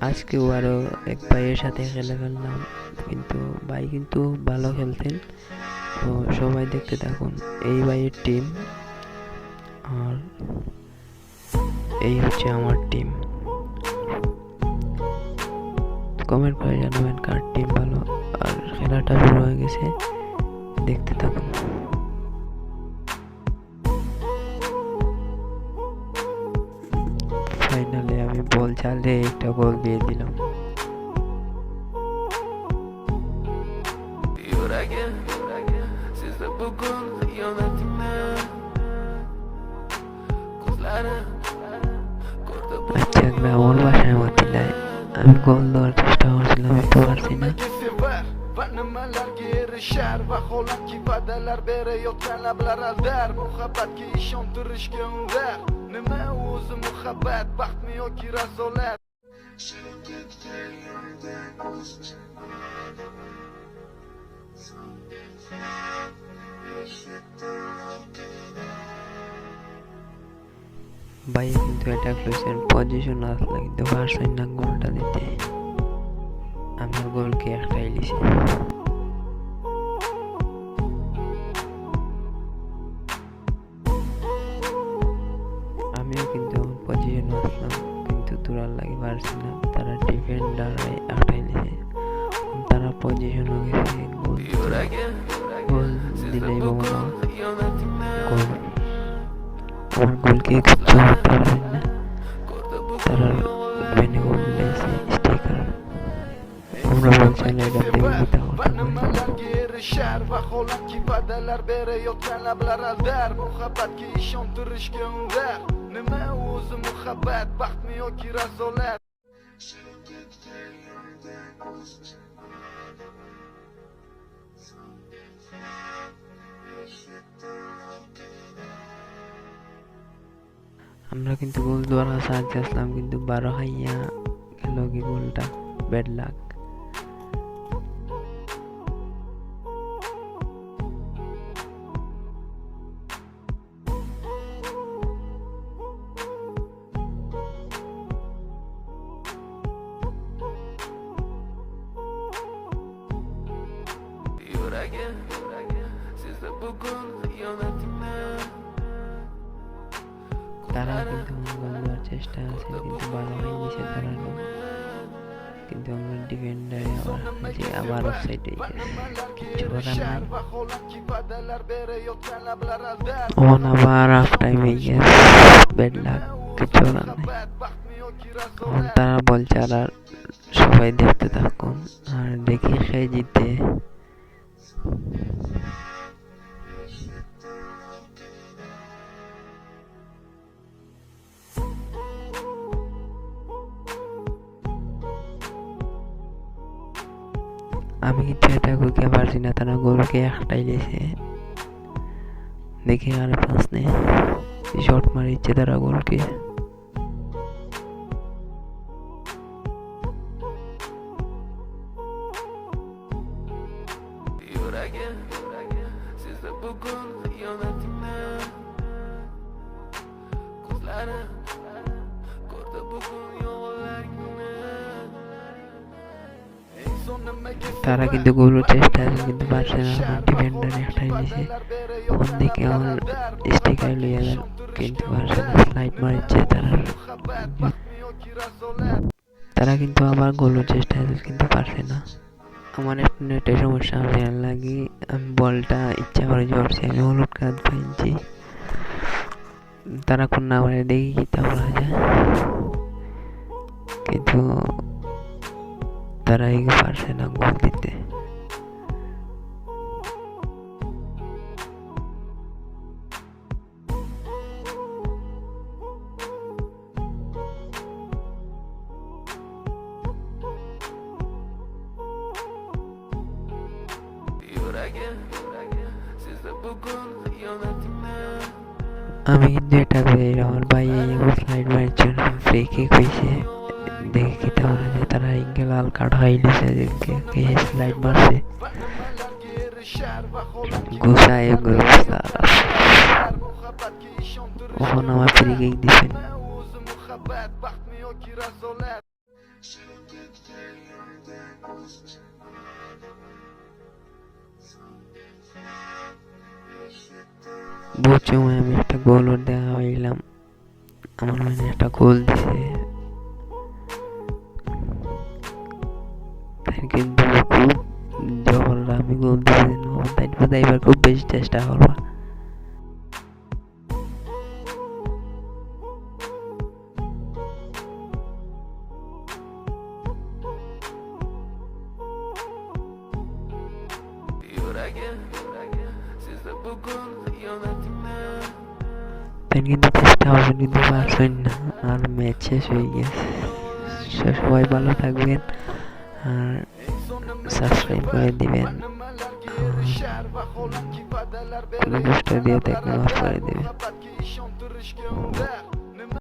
আজকেও আরও এক ভাইয়ের সাথে খেলে ফেললাম, কিন্তু ভাই কিন্তু ভালো খেলতেন। তো সবাই দেখতে থাকুন। এই ভাইয়ের টিম আর এই হচ্ছে আমার টিম। কমেন্ট করে জানাবেন কার টিম ভালো। আর খেলাটা শুরু হয়ে গেছে, দেখতে থাকুন। ফাইনালে আমি বল চালে একটা গোল দিয়ে দিলাম। আচ্ছা, গ্রামের বাসায় মতি নাই, আমি গোল দেওয়ার চেষ্টা করছিলাম, তো পারছি না। Va nimalarga erishar vaholanki va'dalar berayotgan lablar aldar muhabbatga ishontirishga undar nima o'zi muhabbat baxtmi yoki razolat ভাই কিন্তু এটা ক্লোজের পজিশন আসলে কিন্তু পারছেন না গোলটা দিতে। আমার গোলকে একটাই লিছে। আমিও কিন্তু পজিশন আসলাম, কিন্তু তোরার লাগে পারছি না। তারা ডিফেন্ডার একটাই লিছে, তারা পজিশন হয়ে গেছে। গোল দিলেই বোমা গোল। আমার গোলকে কিচ্ছু করতে পারেন না, তারা ভেনে গোল দিয়েছে স্টিকার। আমরা বলছেন এটা দেখে দিতে erishar vaholanki va'dalar berayotgan lablar aldar muhabbatga ishontirishga undar nima o'zi muhabbat baxtmi yoki razolat আমরা কিন্তু গোল দ্বারা সাহায্য আসলাম, কিন্তু 12 হাইয়া গেল কি গোলটা। Bad luck. তারা কিন্তু গোল দেওয়ার চেষ্টা আছে, কিন্তু ভালো হয়ে গেছে তারা। কিন্তু আমরা ডিফেন্ডারে আবার অফসাইড হয়ে গেছে, কিচ্ছু করার নাই। ওখান আবার হাফ টাইম হয়ে গেছে, ব্যাড লাক, কিচ্ছু করার নাই। এখন তারা বলছে আর সবাই দেখতে থাকুন আর দেখি খেয়ে জিতে। আমি কিন্তু এটা করতে পারছি না, তারা গোলকে একটাই দিয়েছে। দেখি আর পাস নেই, শট মারিচ্ছে তারা গোলকে। তারা কিন্তু গোলের চেষ্টা আছে, কিন্তু পারছে না। ডিফেন্ডার একটাই দিয়েছে, কোন দিকে আমার স্টিকার লিয়ে যান, কিন্তু পারছে না। স্লাইড মারিচ্ছে তারা। তারা কিন্তু আবার গোলের চেষ্টা আছে, কিন্তু পারছে না। আমার একটু নেটের সমস্যা, আমি লাগি আমি বলটা ইচ্ছা করে জড়ছি, আমি হলুদ কার্ড পেয়েছি। তারা কোন না বলে দেখি কি তা বলা যায়, কিন্তু তারা এগিয়ে পারছে না গোল দিতে। আমি কিন্তু এটা করে আমার ভাই স্লাইড মারার জন্য ফ্রি কিক হয়েছে, দেখে খেতে হবে যে তারা ইঙ্গে লাল কার্ড হাইলিছে, যে স্লাইড মারছে গুছায় গুছা। ওখানে আমার ফ্রি কিক দিছেন। বহুত সময় আমি একটা গোলও দেখা হইলাম, আমার মানে একটা গোল দিছে, তাই কিন্তু খুব যখন আমি গোল দিছি তাই বোধহয় এবার খুব বেশি চেষ্টা করবা। তাই কিন্তু চেষ্টা হবে কিন্তু পারছেন না, আর ম্যাচ শেষ হয়ে গেছে। সবাই ভালো থাকবেন আর সাবস্ক্রাইব করে দিবেন, কোনো কষ্ট দিয়ে থাকলে মাফ করে দিবেন।